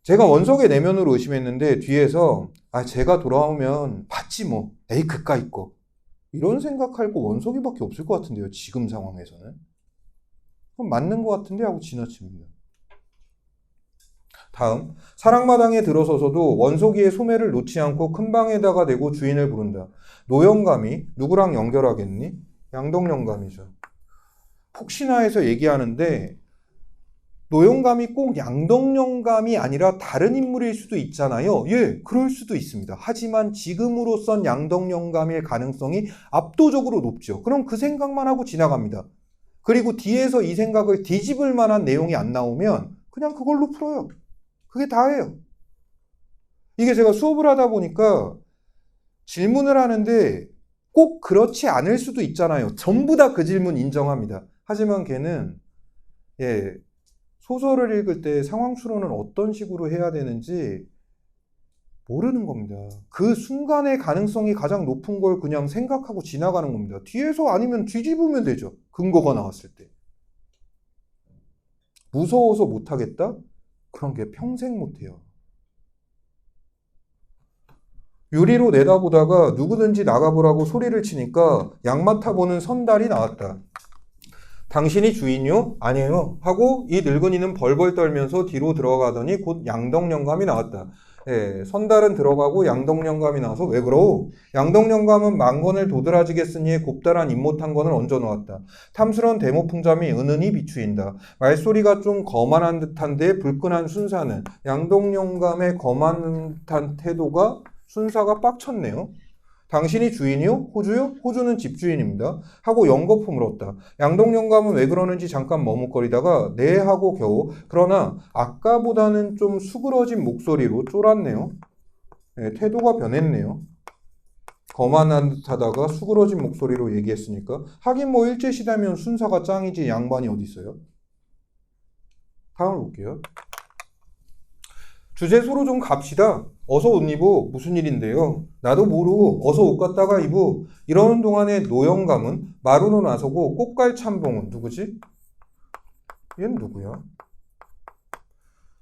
제가 원석의 내면으로 의심했는데 뒤에서 제가 돌아오면 받지 뭐. 에이 그까이 거. 이런 생각할 거 원석이밖에 없을 것 같은데요. 지금 상황에서는. 그럼 맞는 것 같은데 하고 지나칩니다. 다음. 사랑마당에 들어서서도 원석이의 소매를 놓지 않고 큰 방에다가 대고 주인을 부른다. 노영감이 누구랑 연결하겠니? 양덕 영감이죠. 혹시나 해서 얘기하는데 노영감이 꼭 양덕 영감이 아니라 다른 인물일 수도 있잖아요. 예, 그럴 수도 있습니다. 하지만 지금으로선 양덕 영감일 가능성이 압도적으로 높죠. 그럼 그 생각만 하고 지나갑니다. 그리고 뒤에서 이 생각을 뒤집을 만한 내용이 안 나오면 그냥 그걸로 풀어요. 그게 다예요. 이게 제가 수업을 하다 보니까 질문을 하는데 꼭 그렇지 않을 수도 있잖아요. 전부 다 그 질문 인정합니다. 하지만 걔는 소설을 읽을 때 상황 추론은 어떤 식으로 해야 되는지 모르는 겁니다. 그 순간의 가능성이 가장 높은 걸 그냥 생각하고 지나가는 겁니다. 뒤에서 아니면 뒤집으면 되죠. 근거가 나왔을 때. 무서워서 못하겠다? 그런 게 평생 못해요. 유리로 내다보다가 누구든지 나가보라고 소리를 치니까 양 맡아보는 선달이 나왔다. 당신이 주인요? 아니에요. 하고 이 늙은이는 벌벌 떨면서 뒤로 들어가더니 곧 양덕 영감이 나왔다. 예, 선달은 들어가고 양덕 영감이 나와서 왜 그러? 양덕 영감은 망건을 도드라지겠으니 곱다란 입못 한 건을 얹어 놓았다. 탐스러운 대모풍잠이 은은히 비추인다. 말소리가 좀 거만한 듯한데 불끈한 순사는 양덕 영감의 거만한 듯한 태도가 순사가 빡쳤네요. 당신이 주인이요? 호주요? 호주는 집주인입니다. 하고 연거푸 물었다. 양덕 영감은 왜 그러는지 잠깐 머뭇거리다가 네 하고 겨우 그러나 아까보다는 좀 수그러진 목소리로 쫄았네요. 네, 태도가 변했네요. 거만한 듯하다가 수그러진 목소리로 얘기했으니까 하긴 뭐 일제시대면 순사가 짱이지 양반이 어디 있어요? 다음 볼게요. 주제소로 좀 갑시다. 어서 옷 입어. 무슨 일인데요? 나도 모르고 어서 옷 갖다가 입어. 이러는 동안에 노영감은 마루로 나서고 꽃갈 참봉은 누구지? 얘는 누구야?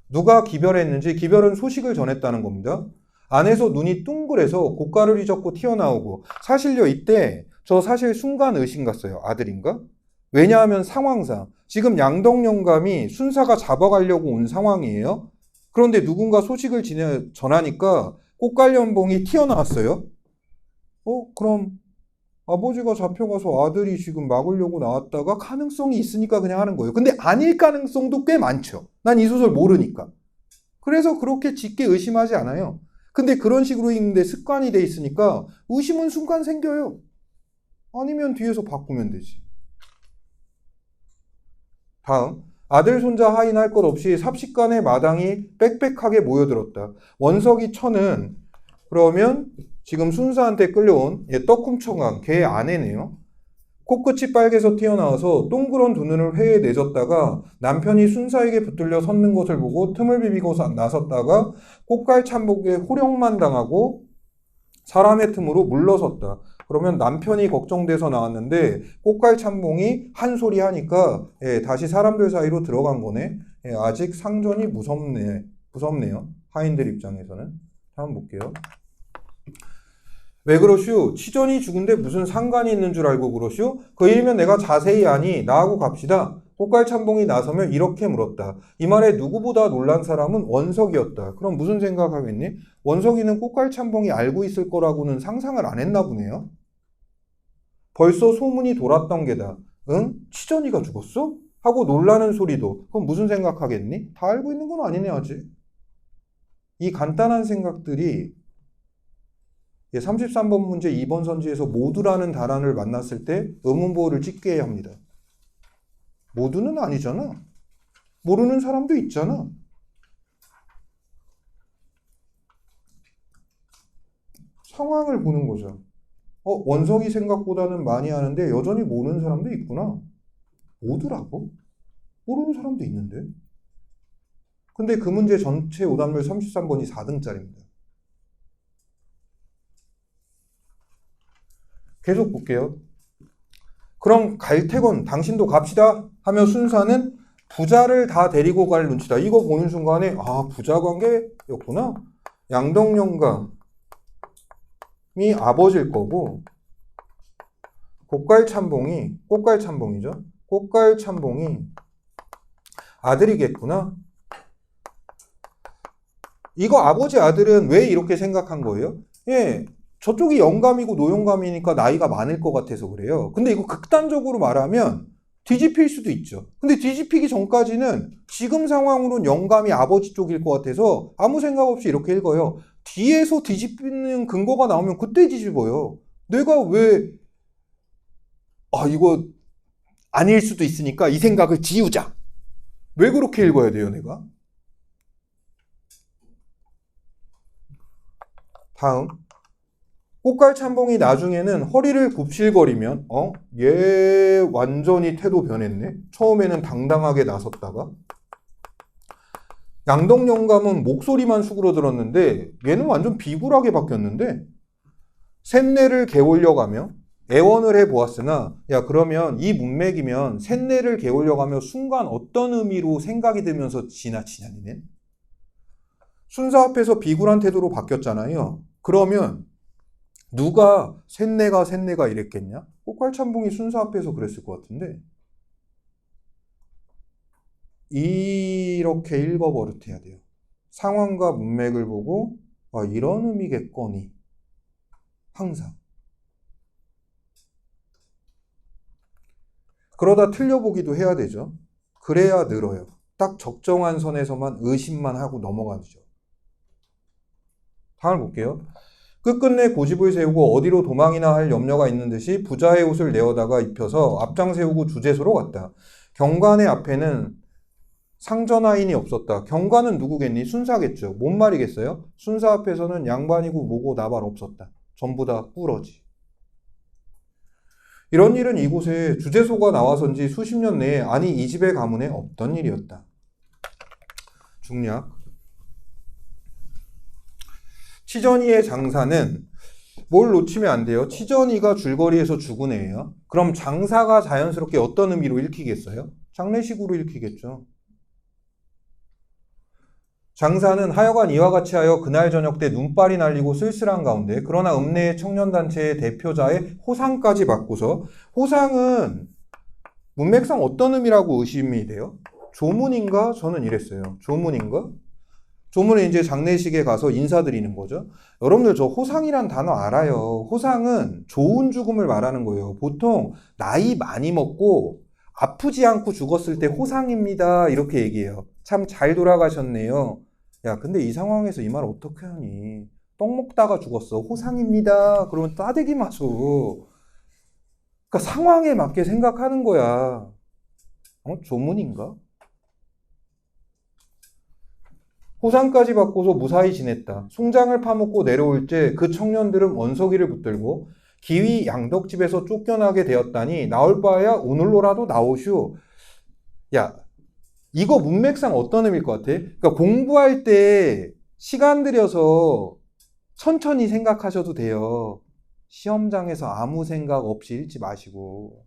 누가 기별했는지 기별은 소식을 전했다는 겁니다. 안에서 눈이 둥그래서 고가를 잊었고 튀어나오고 사실요 이때 저 사실 순간 의심 갔어요. 아들인가? 왜냐하면 상황상 지금 양덕 영감이 순사가 잡아가려고 온 상황이에요. 그런데 누군가 소식을 전하니까 꽃갈연봉이 튀어나왔어요. 그럼 아버지가 잡혀가서 아들이 지금 막으려고 나왔다가 가능성이 있으니까 그냥 하는 거예요. 근데 아닐 가능성도 꽤 많죠. 난 이 소설 모르니까. 그래서 그렇게 짙게 의심하지 않아요. 근데 그런 식으로 읽는데 습관이 돼 있으니까 의심은 순간 생겨요. 아니면 뒤에서 바꾸면 되지. 다음. 아들 손자 하인할 것 없이 삽시간에 마당이 빽빽하게 모여들었다. 원석이 처는 그러면 지금 순사한테 끌려온 떡훔청한 걔 아내네요. 코끝이 빨개서 튀어나와서 동그란 두 눈을 회에 내줬다가 남편이 순사에게 붙들려 섰는 것을 보고 틈을 비비고 나섰다가 꽃갈 참복에 호령만 당하고 사람의 틈으로 물러섰다. 그러면 남편이 걱정돼서 나왔는데 꽃갈 참봉이 한 소리 하니까 다시 사람들 사이로 들어간 거네. 아직 상전이 무섭네요. 하인들 입장에서는. 한번 볼게요. 왜 그러시오? 치전이 죽은데 무슨 상관이 있는 줄 알고 그러시오? 그 일이면 내가 자세히 아니 나하고 갑시다. 꽃갈 참봉이 나서며 이렇게 물었다. 이 말에 누구보다 놀란 사람은 원석이었다. 그럼 무슨 생각하겠니? 원석이는 꽃갈 참봉이 알고 있을 거라고는 상상을 안 했나 보네요. 벌써 소문이 돌았던 게다. 응? 치전이가 죽었어? 하고 놀라는 소리도. 그럼 무슨 생각하겠니? 다 알고 있는 건 아니네 아직. 이 간단한 생각들이 33번 문제 2번 선지에서 모두라는 단어를 만났을 때 의문보호를 찍게 합니다. 모두는 아니잖아. 모르는 사람도 있잖아. 상황을 보는 거죠. 원석이 생각보다는 많이 하는데 여전히 모르는 사람도 있구나. 모두라고? 모르는 사람도 있는데. 근데 그 문제 전체 오답률 33번이 4등짜리입니다. 계속 볼게요. 그럼 갈 테건 당신도 갑시다 하며 순사는 부자를 다 데리고 갈 눈치다. 이거 보는 순간에 부자 관계였구나. 양덕영감이 아버지일 거고 꽃갈참봉이죠. 꽃갈참봉이 아들이겠구나. 이거 아버지 아들은 왜 이렇게 생각한 거예요? 저쪽이 영감이고 노영감이니까 나이가 많을 것 같아서 그래요. 근데 이거 극단적으로 말하면 뒤집힐 수도 있죠. 근데 뒤집히기 전까지는 지금 상황으로는 영감이 아버지 쪽일 것 같아서 아무 생각 없이 이렇게 읽어요. 뒤에서 뒤집히는 근거가 나오면 그때 뒤집어요. 내가 왜 이거 아닐 수도 있으니까 이 생각을 지우자. 왜 그렇게 읽어야 돼요, 내가? 다음. 꽃갈 참봉이 나중에는 허리를 굽실거리면 얘 완전히 태도 변했네. 처음에는 당당하게 나섰다가 양덕영감은 목소리만 수그러들었는데 얘는 완전 비굴하게 바뀌었는데 쇳내를 개울려가며 애원을 해보았으나 그러면 이 문맥이면 쇳내를 개울려가며 순간 어떤 의미로 생각이 들면서 지나치냐니네. 순사 앞에서 비굴한 태도로 바뀌었잖아요. 그러면 누가 쇳내가 이랬겠냐? 꽃갈참봉이 순사 앞에서 그랬을 것 같은데 이렇게 읽어버릇해야 돼요. 상황과 문맥을 보고 이런 의미겠거니. 항상. 그러다 틀려보기도 해야 되죠. 그래야 늘어요. 딱 적정한 선에서만 의심만 하고 넘어가죠. 다음을 볼게요. 끝끝내 고집을 세우고 어디로 도망이나 할 염려가 있는 듯이 부자의 옷을 내어다가 입혀서 앞장 세우고 주제소로 갔다. 경관의 앞에는 상전하인이 없었다. 경관은 누구겠니? 순사겠죠. 뭔 말이겠어요? 순사 앞에서는 양반이고 뭐고 나발 없었다. 전부 다 꾸러지. 이런 일은 이곳에 주제소가 나와선지 수십 년 내에 아니 이 집의 가문에 없던 일이었다. 중략. 치전이의 장사는 뭘 놓치면 안 돼요? 치전이가 줄거리에서 죽은 애예요. 그럼 장사가 자연스럽게 어떤 의미로 읽히겠어요? 장례식으로 읽히겠죠. 장사는 하여간 이와 같이 하여 그날 저녁 때 눈발이 날리고 쓸쓸한 가운데 그러나 읍내의 청년단체의 대표자의 호상까지 받고서 호상은 문맥상 어떤 의미라고 의심이 돼요? 조문인가? 저는 이랬어요. 조문인가? 조문은 이제 장례식에 가서 인사드리는 거죠. 여러분들 저 호상이란 단어 알아요. 호상은 좋은 죽음을 말하는 거예요. 보통 나이 많이 먹고 아프지 않고 죽었을 때 호상입니다. 이렇게 얘기해요. 참 잘 돌아가셨네요. 야, 근데 이 상황에서 이 말 어떻게 하니? 떡 먹다가 죽었어. 호상입니다. 그러면 따대기 마소. 그러니까 상황에 맞게 생각하는 거야. 조문인가? 호상까지 받고서 무사히 지냈다. 송장을 파먹고 내려올 때 그 청년들은 원석이를 붙들고 기위 양덕집에서 쫓겨나게 되었다니 나올 바야 오늘로라도 나오슈. 야, 이거 문맥상 어떤 의미일 것 같아? 그러니까 공부할 때 시간 들여서 천천히 생각하셔도 돼요. 시험장에서 아무 생각 없이 읽지 마시고.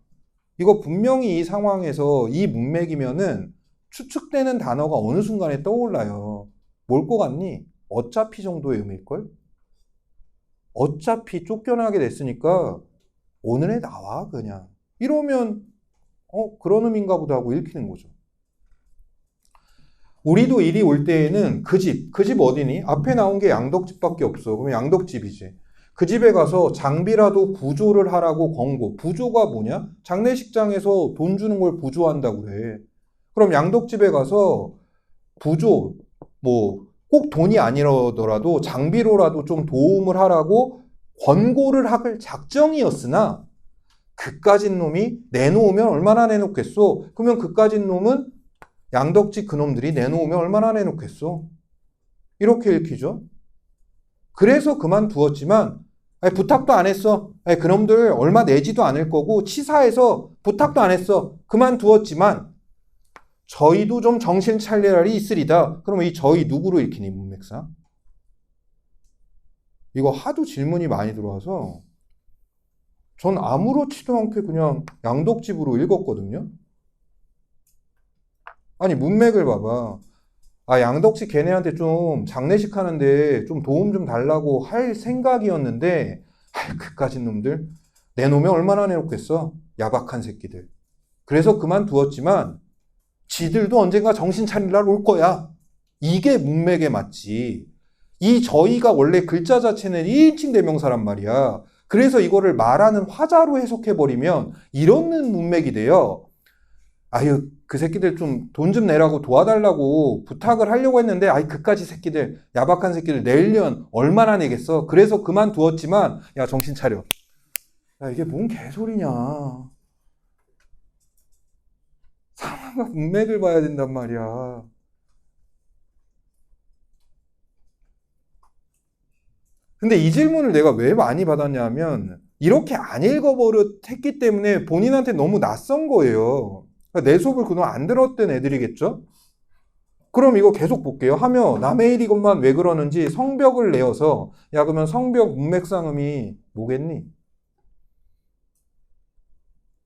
이거 분명히 이 상황에서 이 문맥이면은 추측되는 단어가 어느 순간에 떠올라요. 뭘 것 같니? 어차피 정도의 의미일걸? 어차피 쫓겨나게 됐으니까 오늘에 나와 그냥. 이러면 그런 의미인가 보다 하고 읽히는 거죠. 우리도 이리 올 때에는 그 집 어디니? 앞에 나온 게 양덕집밖에 없어. 그럼 양덕집이지. 그 집에 가서 장비라도 부조를 하라고 권고. 부조가 뭐냐? 장례식장에서 돈 주는 걸 부조한다고 그래. 그럼 양덕집에 가서 부조, 뭐 꼭 돈이 아니더라도 장비로라도 좀 도움을 하라고 권고를 할 작정이었으나 그까진 놈이 내놓으면 얼마나 내놓겠소? 그러면 그까진 놈은 양덕집 그놈들이 내놓으면 얼마나 내놓겠소? 이렇게 읽히죠. 그래서 그만두었지만 부탁도 안 했어. 그놈들 얼마 내지도 않을 거고 치사해서 부탁도 안 했어. 그만두었지만 저희도 좀 정신 차릴 날이 있으리다. 그러면 이 저희 누구로 읽히니 문맥상? 이거 하도 질문이 많이 들어와서 전 아무렇지도 않게 그냥 양덕집으로 읽었거든요. 아니 문맥을 봐봐. 양덕집 걔네한테 좀 장례식 하는데 좀 도움 좀 달라고 할 생각이었는데 그까진 놈들 내놓으면 얼마나 내놓겠어? 야박한 새끼들. 그래서 그만두었지만 지들도 언젠가 정신 차릴 날 올 거야. 이게 문맥에 맞지. 이 저희가 원래 글자 자체는 1인칭 대명사란 말이야. 그래서 이거를 말하는 화자로 해석해버리면 이런 문맥이 돼요. 아유, 그 새끼들 좀 돈 좀 내라고 도와달라고 부탁을 하려고 했는데, 그까지 새끼들, 야박한 새끼들 내려면 얼마나 내겠어? 그래서 그만두었지만, 야, 정신 차려. 야, 이게 뭔 개소리냐. 상황과 문맥을 봐야 된단 말이야. 근데 이 질문을 내가 왜 많이 받았냐면, 이렇게 안 읽어버릇했기 때문에 본인한테 너무 낯선 거예요. 내 수업을 그동안 안 들었던 애들이겠죠? 그럼 이거 계속 볼게요. 하며 남의 일이것만 왜 그러는지 성벽을 내어서 그러면 성벽 문맥상음이 뭐겠니?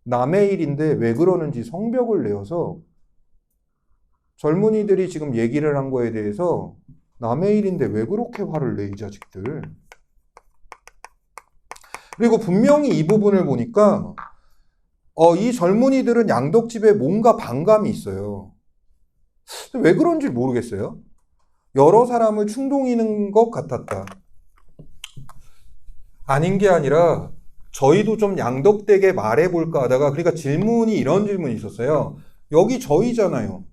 남의 일인데 왜 그러는지 성벽을 내어서 젊은이들이 지금 얘기를 한 거에 대해서 남의 일인데 왜 그렇게 화를 내, 이 자식들. 그리고 분명히 이 부분을 보니까 이 젊은이들은 양덕집에 뭔가 반감이 있어요. 왜 그런지 모르겠어요. 여러 사람을 충동이는 것 같았다. 아닌 게 아니라 저희도 좀 양덕되게 말해볼까 하다가 그러니까 질문이 이런 질문이 있었어요. 여기 저희잖아요.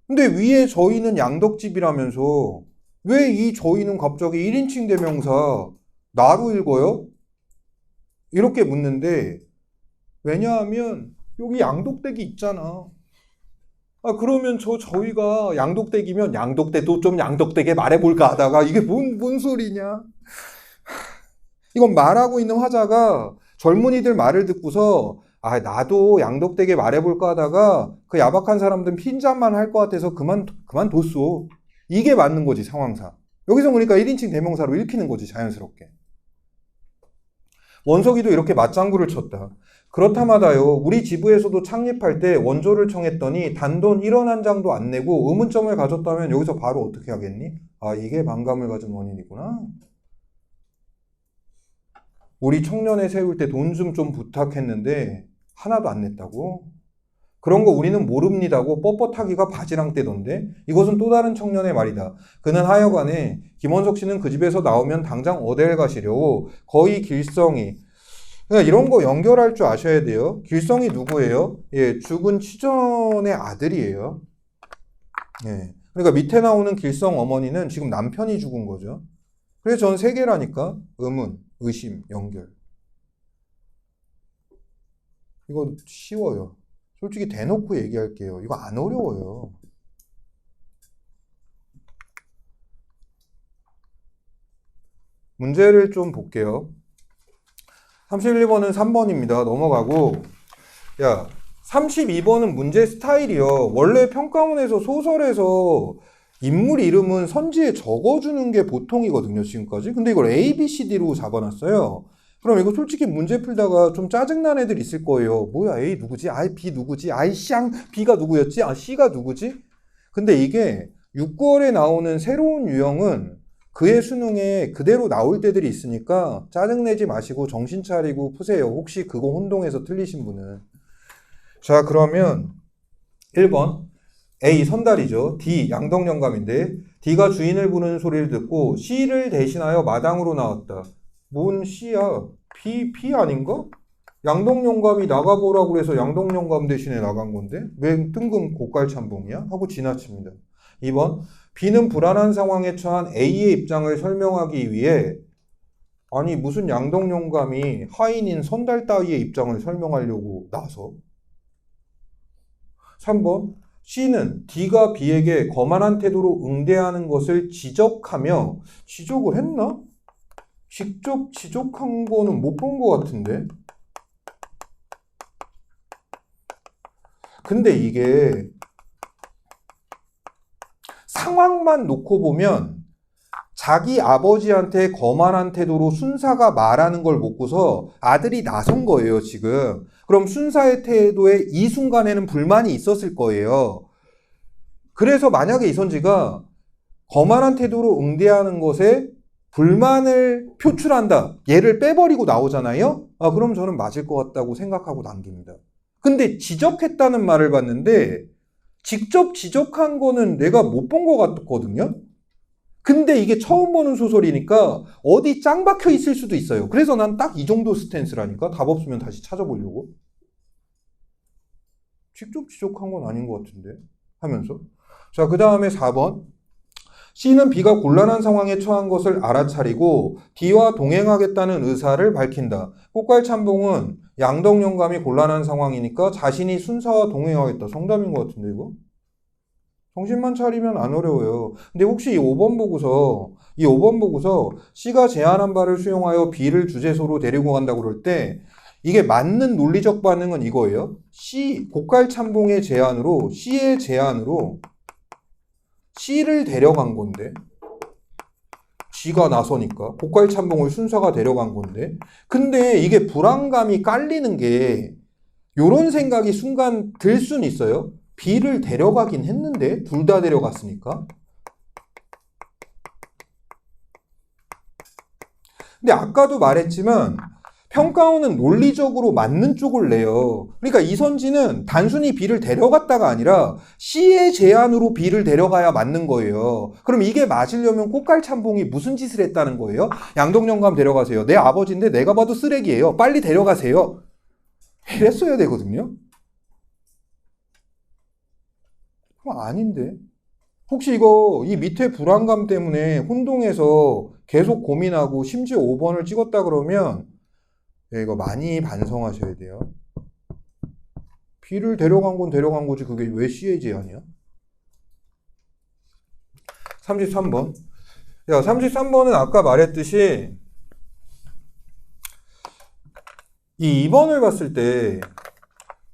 근데 위에 저희는 양덕집이라면서 왜 이 저희는 갑자기 1인칭 대명사 나로 읽어요? 이렇게 묻는데 왜냐하면 여기 양덕대기 있잖아. 그러면 저희가 양덕대기면 양덕대도 좀 양덕되게 말해볼까 하다가 이게 뭔 소리냐? 이건 말하고 있는 화자가 젊은이들 말을 듣고서 나도 양덕되게 말해볼까 하다가 그 야박한 사람들은 핀잔만 할 것 같아서 그만뒀어. 이게 맞는 거지, 상황상. 여기서 보니까 1인칭 대명사로 읽히는 거지, 자연스럽게. 원석이도 이렇게 맞장구를 쳤다. 그렇다마다요, 우리 지부에서도 창립할 때 원조를 청했더니 단돈 1원 한 장도 안 내고 의문점을 가졌다면 여기서 바로 어떻게 하겠니? 이게 반감을 가진 원인이구나. 우리 청년회 세울 때 돈 좀 부탁했는데 하나도 안 냈다고? 그런 거 우리는 모릅니다고 뻣뻣하기가 바지랑 떼던데 이것은 또 다른 청년의 말이다. 그는 하여간에 김원석 씨는 그 집에서 나오면 당장 어딜 가시려고 거의 길성이 그러니까 이런 거 연결할 줄 아셔야 돼요. 길성이 누구예요? 죽은 취전의 아들이에요. 그러니까 밑에 나오는 길성 어머니는 지금 남편이 죽은 거죠. 그래서 저는 세 개라니까. 의문, 의심, 연결. 이거 쉬워요. 솔직히 대놓고 얘기할게요. 이거 안 어려워요. 문제를 좀 볼게요. 31번은 3번입니다. 넘어가고, 야, 32번은 문제 스타일이요. 원래 평가원에서 소설에서 인물 이름은 선지에 적어주는 게 보통이거든요, 지금까지. 근데 이걸 A, B, C, D로 잡아놨어요. 그럼 이거 솔직히 문제 풀다가 좀 짜증난 애들 있을 거예요. 뭐야, A 누구지? 아, B 누구지? 아이, 쌍, B가 누구였지? 아, C가 누구지? 근데 이게 6월에 나오는 새로운 유형은 그의 수능에 그대로 나올 때들이 있으니까 짜증내지 마시고 정신 차리고 푸세요. 혹시 그거 혼동해서 틀리신 분은. 자, 그러면 1번 A 선달이죠. D 양덕영감인데 D가 주인을 부르는 소리를 듣고 C를 대신하여 마당으로 나왔다. 뭔 C야? B 아닌가? 양덕영감이 나가보라고 그래서 양덕영감 대신에 나간 건데 왜 뜬금 고깔참봉이야? 하고 지나칩니다. 2번 B는 불안한 상황에 처한 A의 입장을 설명하기 위해 아니 무슨 양덕영감이 하인인 선달 따위의 입장을 설명하려고 나서 3번 C는 D가 B에게 거만한 태도로 응대하는 것을 지적하며 지적을 했나? 직접 지적한 거는 못 본 것 같은데 근데 이게 상황만 놓고 보면 자기 아버지한테 거만한 태도로 순사가 말하는 걸 보고서 아들이 나선 거예요, 지금. 그럼 순사의 태도에 이 순간에는 불만이 있었을 거예요. 그래서 만약에 이선지가 거만한 태도로 응대하는 것에 불만을 표출한다. 얘를 빼버리고 나오잖아요? 아, 그럼 저는 맞을 것 같다고 생각하고 남깁니다. 근데 지적했다는 말을 봤는데 직접 지적한 거는 내가 못 본 것 같거든요? 근데 이게 처음 보는 소설이니까 어디 짱 박혀 있을 수도 있어요. 그래서 난 딱 이 정도 스탠스라니까. 답 없으면 다시 찾아보려고. 직접 지적한 건 아닌 것 같은데 하면서. 자, 그 다음에 4번. C는 B가 곤란한 상황에 처한 것을 알아차리고 D와 동행하겠다는 의사를 밝힌다. 꽃갈참봉은 양덕영감이 곤란한 상황이니까 자신이 순사와 동행하겠다. 정답인 것 같은데 이거? 정신만 차리면 안 어려워요. 근데 혹시 이 5번 보고서 C가 제안한 바를 수용하여 B를 주제소로 데리고 간다고 그럴 때 이게 맞는 논리적 반응은 이거예요. C, 곡갈참봉의 제안으로 C의 제안으로 C를 데려간 건데 G가 나서니까 곡갈참봉을 순서가 데려간 건데 근데 이게 불안감이 깔리는 게 요런 생각이 순간 들 수는 있어요. B를 데려가긴 했는데 둘 다 데려갔으니까. 근데 아까도 말했지만 평가원은 논리적으로 맞는 쪽을 내요. 그러니까 이선지는 단순히 B를 데려갔다가 아니라 C의 제안으로 B를 데려가야 맞는 거예요. 그럼 이게 맞으려면 꽃갈참봉이 무슨 짓을 했다는 거예요? 양덕영감 데려가세요. 내 아버지인데 내가 봐도 쓰레기예요. 빨리 데려가세요. 이랬어야 되거든요. 그럼 아닌데. 혹시 이거 이 밑에 불안감 때문에 혼동해서 계속 고민하고 심지어 5번을 찍었다 그러면 이거 많이 반성하셔야 돼요. B를 데려간 건 데려간 거지 그게 왜 C의 제안이야? 33번. 야, 33번은 아까 말했듯이 이 2번을 봤을 때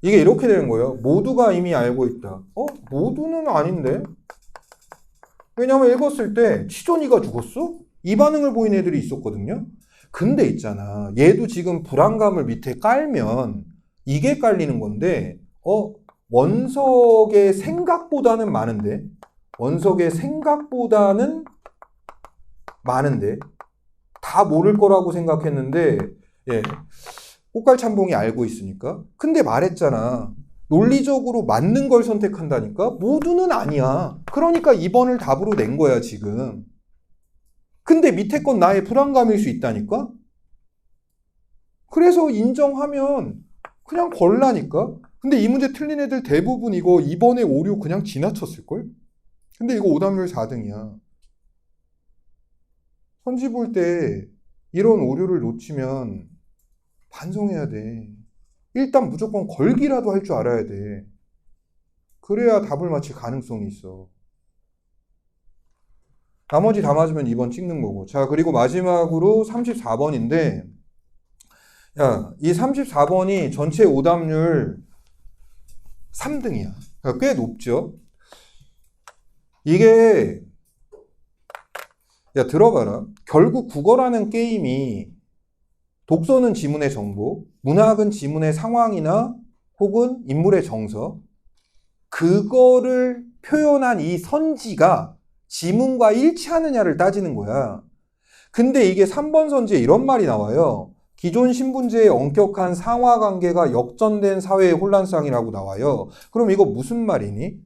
이게 이렇게 되는 거예요. 모두가 이미 알고 있다. 모두는 아닌데? 왜냐면 읽었을 때 치존이가 죽었어? 이 반응을 보인 애들이 있었거든요. 근데 있잖아. 얘도 지금 불안감을 밑에 깔면 이게 깔리는 건데 원석의 생각보다는 많은데 다 모를 거라고 생각했는데 예. 꽃갈참봉이 알고 있으니까. 근데 말했잖아. 논리적으로 맞는 걸 선택한다니까? 모두는 아니야. 그러니까 2번을 답으로 낸 거야, 지금. 근데 밑에 건 나의 불안감일 수 있다니까? 그래서 인정하면 그냥 걸라니까? 근데 이 문제 틀린 애들 대부분 이거 2번에 오류 그냥 지나쳤을걸? 근데 이거 오답률 4등이야. 선지 볼 때 이런 오류를 놓치면 반성해야 돼. 일단 무조건 걸기라도 할 줄 알아야 돼. 그래야 답을 맞힐 가능성이 있어. 나머지 다 맞으면 2번 찍는 거고. 자, 그리고 마지막으로 34번인데, 야, 이 34번이 전체 오답률 3등이야. 그러니까 꽤 높죠? 이게, 야, 들어봐라. 결국 국어라는 게임이 독서는 지문의 정보, 문학은 지문의 상황이나 혹은 인물의 정서, 그거를 표현한 이 선지가 지문과 일치하느냐를 따지는 거야. 근데 이게 3번 선지에 이런 말이 나와요. 기존 신분제의 엄격한 상하관계가 역전된 사회의 혼란상이라고 나와요. 그럼 이거 무슨 말이니?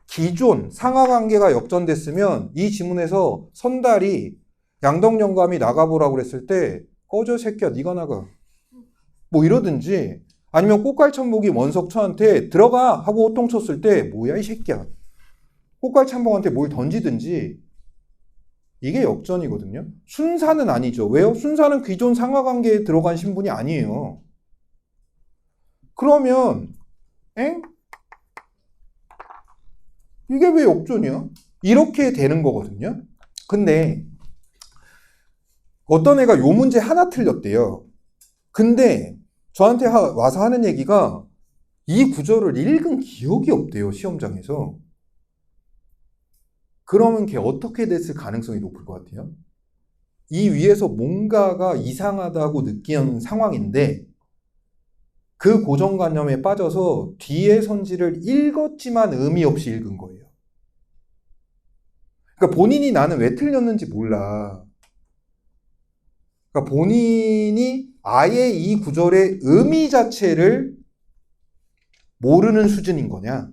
기존 상하관계가 역전됐으면 이 지문에서 선달이 양덕영감이 나가보라고 그랬을 때 꺼져 새끼야 네가 나가 뭐 이러든지, 아니면 꽃갈참복이 원석처한테 들어가 하고 호통 쳤을 때 뭐야 이 새끼야 꽃갈참복한테 뭘 던지든지, 이게 역전이거든요. 순사는 아니죠. 왜요? 순사는 기존 상하관계에 들어간 신분이 아니에요. 그러면 엥? 이게 왜 역전이야? 이렇게 되는 거거든요. 근데 어떤 애가 요 문제 하나 틀렸대요. 근데 저한테 와서 하는 얘기가 이 구절을 읽은 기억이 없대요, 시험장에서. 그러면 걔 어떻게 됐을 가능성이 높을 것 같아요? 이 위에서 뭔가가 이상하다고 느끼는 상황인데 그 고정관념에 빠져서 뒤에 선지를 읽었지만 의미 없이 읽은 거예요. 그러니까 본인이 나는 왜 틀렸는지 몰라. 그러니까 본인이 아예 이 구절의 의미 자체를 모르는 수준인 거냐?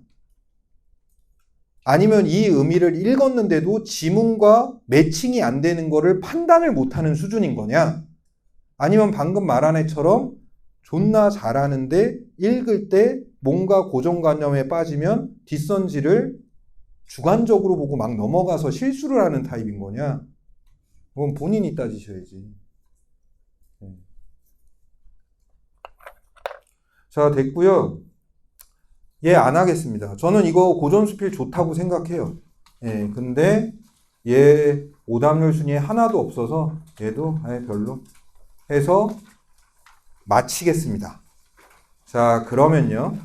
아니면 이 의미를 읽었는데도 지문과 매칭이 안 되는 거를 판단을 못하는 수준인 거냐? 아니면 방금 말한 애처럼 존나 잘하는데 읽을 때 뭔가 고정관념에 빠지면 뒷선지를 주관적으로 보고 막 넘어가서 실수를 하는 타입인 거냐? 그건 본인이 따지셔야지. 자, 됐고요. 얘 안 하겠습니다. 저는 이거 고전수필 좋다고 생각해요. 예, 근데 얘 오답률 순위에 하나도 없어서 얘도 아예 별로 해서 마치겠습니다. 자, 그러면요.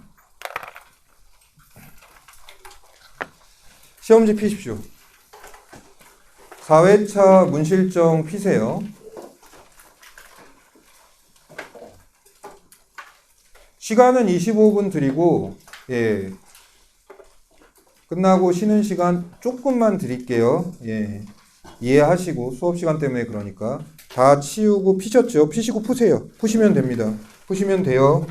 시험지 피십시오. 4회차 문실정 피세요. 시간은 25분 드리고, 예. 끝나고 쉬는 시간 조금만 드릴게요. 예. 이해하시고, 수업 시간 때문에 그러니까. 다 치우고 피셨죠? 피시고 푸세요. 푸시면 됩니다. 푸시면 돼요.